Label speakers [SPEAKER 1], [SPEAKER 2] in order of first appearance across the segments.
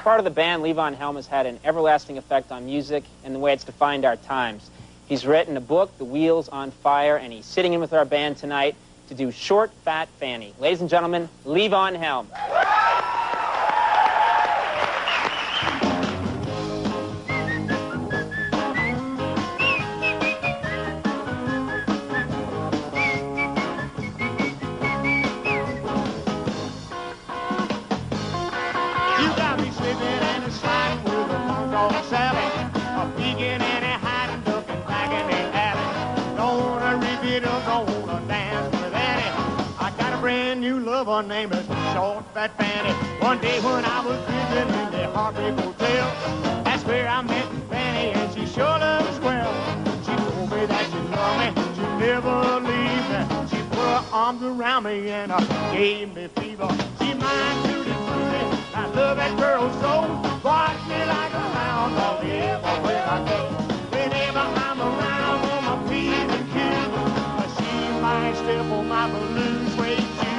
[SPEAKER 1] part of the band, Levon Helm has had an everlasting effect on music and the way it's defined our times. He's written a book, The Wheels on Fire, and he's sitting in with our band tonight to do Short, Fat Fanny. Ladies and gentlemen, Levon Helm.
[SPEAKER 2] Her name is Short Fat Fanny. One day when I was visiting in the Heartbreak Hotel, that's where I met Fanny, and she sure loves well. She told me that she loved me, she'd never leave me. She put her arms around me and gave me fever. She mine tutti frutti, I love that girl so. Watch me like a hound dog everywhere I go. Whenever I'm around on my P's and Q's, she might step on my balloon suede shoe.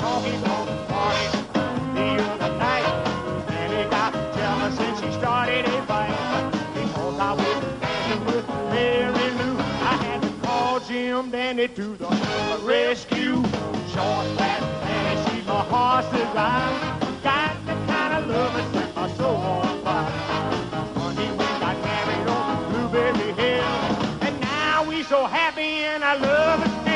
[SPEAKER 2] Honky tonk party the other night, and it got jealous and she started a fight because I was dancing with Mary Lou. I had to call Jim Dandy to the rescue. Short, fat Fanny, she's my heart's desire. Got the kind of love that set my soul on fire. Honey, we got married on Blueberry Hill, and now we so happy and I love it still.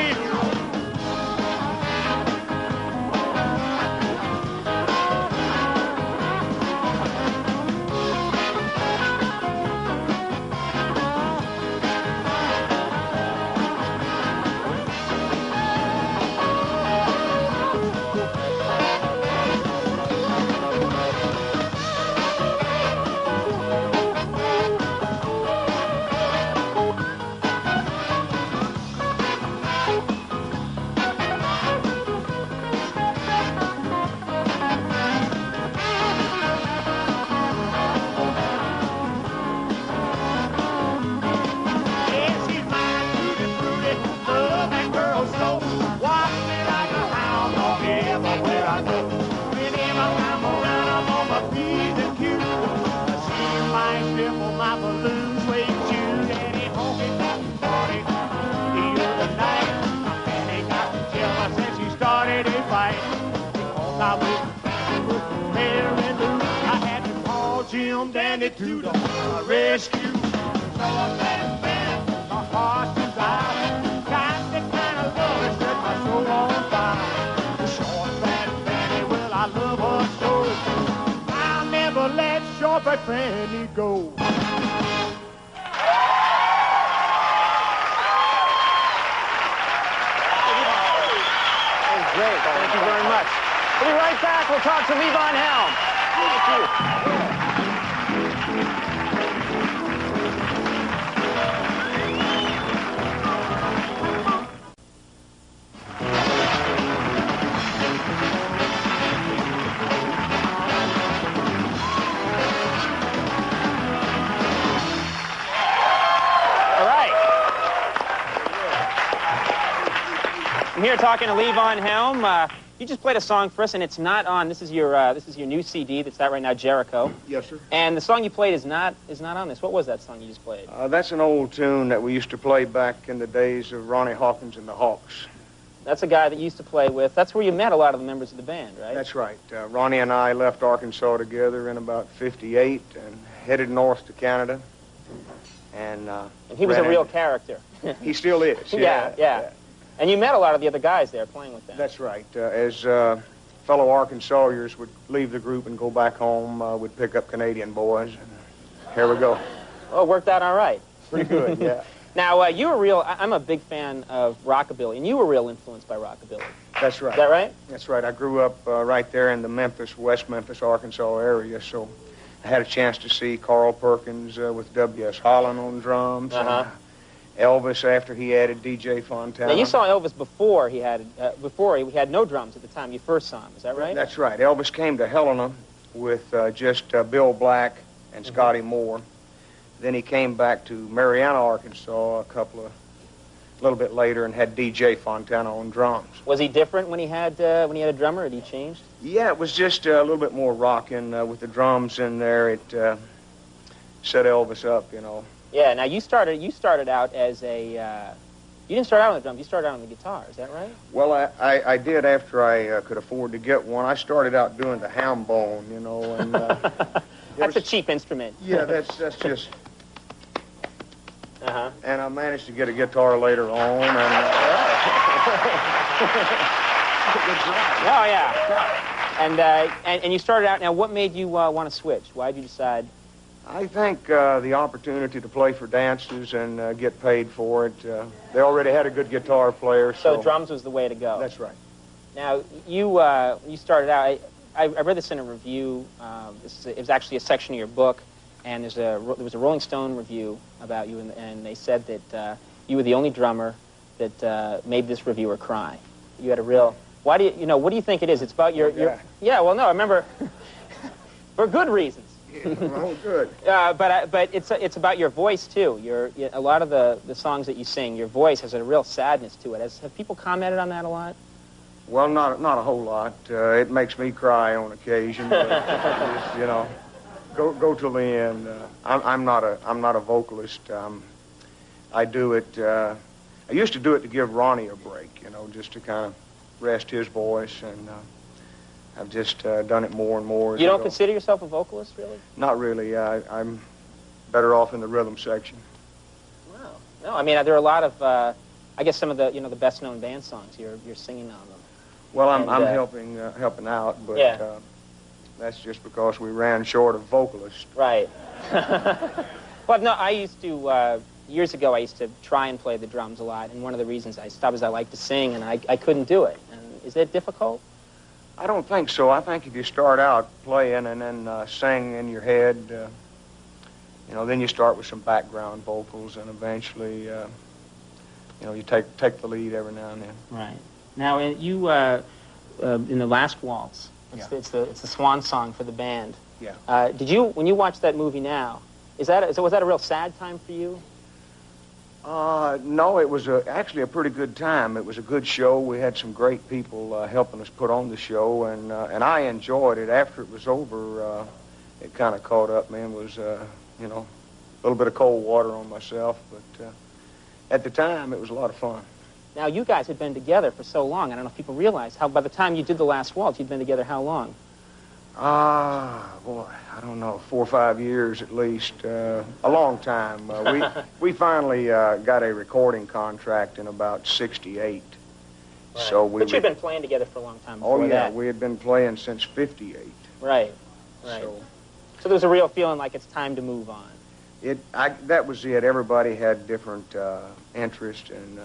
[SPEAKER 2] Jim Dandy to the rescue. Short, fat Fanny, my heart's desire. Got the kind of love that set my soul on fire. The Short, fat Fanny, well, I love her so. I'll never let Short, fat Fanny go.
[SPEAKER 1] Great, thank you very much. We'll be right back. We'll talk to Levon Helm. Thank you. I'm here talking to Levon Helm. You just played a song for us, and it's not on. This is your new CD that's out right now, Jericho.
[SPEAKER 3] Yes, sir.
[SPEAKER 1] And the song you played is not on this. What was that song you just played?
[SPEAKER 3] That's an old tune that we used to play back in the days of Ronnie Hawkins and the Hawks.
[SPEAKER 1] That's a guy that you used to play with. That's where you met a lot of the members of the band, right?
[SPEAKER 3] That's right. Ronnie and I left Arkansas together in about '58 and headed north to Canada. And
[SPEAKER 1] he was a real character.
[SPEAKER 3] He still is.
[SPEAKER 1] Yeah. And you met a lot of the other guys there playing with them.
[SPEAKER 3] That's right. As fellow Arkansasians would leave the group and go back home, we'd pick up Canadian boys. And here we go.
[SPEAKER 1] Well, it worked out all right.
[SPEAKER 3] Pretty good, yeah.
[SPEAKER 1] Now, I'm a big fan of rockabilly, and you were real influenced by rockabilly.
[SPEAKER 3] That's right.
[SPEAKER 1] Is that right?
[SPEAKER 3] That's right. I grew up right there in the West Memphis, Arkansas area, so I had a chance to see Carl Perkins with W.S. Holland on drums. Elvis after he added DJ Fontana.
[SPEAKER 1] Now, you saw Elvis before he had no drums at the time you first saw him. Is that right?
[SPEAKER 3] That's right. Elvis came to Helena with just Bill Black and Scotty Moore. Then he came back to Marianna, Arkansas a couple of little bit later and had DJ Fontana on drums.
[SPEAKER 1] Was he different when he had a drummer? Had he changed?
[SPEAKER 3] Yeah, it was just a little bit more rocking with the drums in there. It set Elvis up, you know.
[SPEAKER 1] Yeah. Now you started out as a. You didn't start out on the drums. You started out on the guitar. Is that right?
[SPEAKER 3] Well, I did after I could afford to get one. I started out doing the ham bone, you know, and
[SPEAKER 1] that's a cheap instrument.
[SPEAKER 3] Yeah, that's just.
[SPEAKER 1] Uh-huh.
[SPEAKER 3] And I managed to get a guitar later on, and
[SPEAKER 1] oh yeah. And you started out. Now, what made you want to switch? Why did you decide?
[SPEAKER 3] I think the opportunity to play for dances and get paid for it. They already had a good guitar player,
[SPEAKER 1] so drums was the way to go.
[SPEAKER 3] That's right.
[SPEAKER 1] Now, you started out. I read this in a review. It was actually a section of your book, and there was a Rolling Stone review about you, and they said that you were the only drummer that made this reviewer cry. You had a real. Why do you know? What do you think it is? It's about your. Yeah. Well, no. I remember for good reasons.
[SPEAKER 3] Oh, good.
[SPEAKER 1] But it's about your voice too. A lot of the songs that you sing, your voice has a real sadness to it. Have people commented on that a lot?
[SPEAKER 3] Well, not a whole lot. It makes me cry on occasion, but just, you know, go till the end. I'm not a vocalist. I do it. I used to do it to give Ronnie a break, you know, just to kind of rest his voice, and I've just done it more and more.
[SPEAKER 1] You don't consider yourself a vocalist, really?
[SPEAKER 3] Not really. I'm better off in the rhythm section.
[SPEAKER 1] Wow. No, I mean, there are a lot of, I guess some of the, the best-known band songs. You're singing on them.
[SPEAKER 3] Well, I'm helping out, but
[SPEAKER 1] yeah.
[SPEAKER 3] That's just because we ran short of vocalists.
[SPEAKER 1] Right. Well, no, I used to, years ago, I used to try and play the drums a lot, and one of the reasons I stopped is I like to sing, and I couldn't do it. And is it difficult?
[SPEAKER 3] I don't think so. I think if you start out playing and then sing in your head, then you start with some background vocals, and eventually, you take the lead every now and then.
[SPEAKER 1] Right. Now, you in the last waltz, it's the swan song for the band.
[SPEAKER 3] Yeah.
[SPEAKER 1] When you watch that movie now, was that a real sad time for you?
[SPEAKER 3] No, it was actually a pretty good time. It was a good show. We had some great people helping us put on the show, and I enjoyed it. After it was over, it kind of caught up me and was, a little bit of cold water on myself. But at the time, it was a lot of fun.
[SPEAKER 1] Now, you guys had been together for so long. I don't know if people realize how, by the time you did the last waltz, you'd been together how long?
[SPEAKER 3] Boy, I don't know, 4 or 5 years at least. A long time. We finally got a recording contract in about '68. Right. So
[SPEAKER 1] but you'd been playing together for a long time before that.
[SPEAKER 3] We had been playing since '58.
[SPEAKER 1] Right. So there was a real feeling like it's time to move on.
[SPEAKER 3] That was it. Everybody had different interests and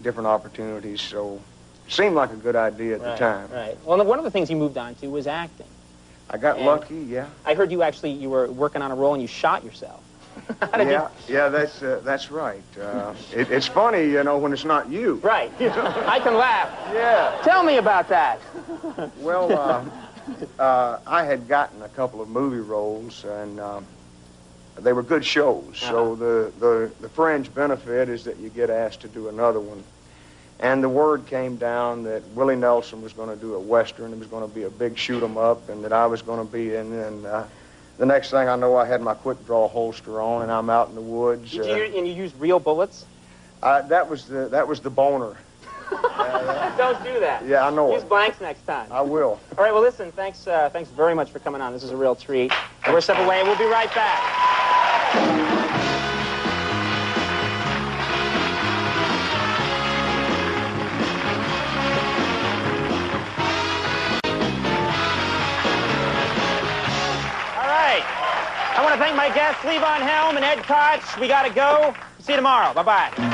[SPEAKER 3] different opportunities, so it seemed like a good idea at the time. Right.
[SPEAKER 1] Well, one of the things you moved on to was acting.
[SPEAKER 3] I got lucky, yeah.
[SPEAKER 1] I heard you were working on a role and you shot yourself.
[SPEAKER 3] Yeah, that's right. It's funny, when it's not you.
[SPEAKER 1] Right. I can laugh.
[SPEAKER 3] Yeah.
[SPEAKER 1] Tell me about that.
[SPEAKER 3] Well, I had gotten a couple of movie roles, and they were good shows. So the fringe benefit is that you get asked to do another one. And the word came down that Willie Nelson was going to do a Western. It was going to be a big shoot-'em-up, and that I was going to be in. And the next thing I know, I had my quick-draw holster on, and I'm out in the woods.
[SPEAKER 1] And you used real bullets?
[SPEAKER 3] That was the boner.
[SPEAKER 1] Don't do that.
[SPEAKER 3] Yeah, I know.
[SPEAKER 1] Use blanks next time.
[SPEAKER 3] I will.
[SPEAKER 1] All right, well, listen, thanks very much for coming on. This is a real treat. We're step away, and we'll be right back. I want to thank my guests, Levon Helm and Ed Koch. We got to go. See you tomorrow. Bye-bye.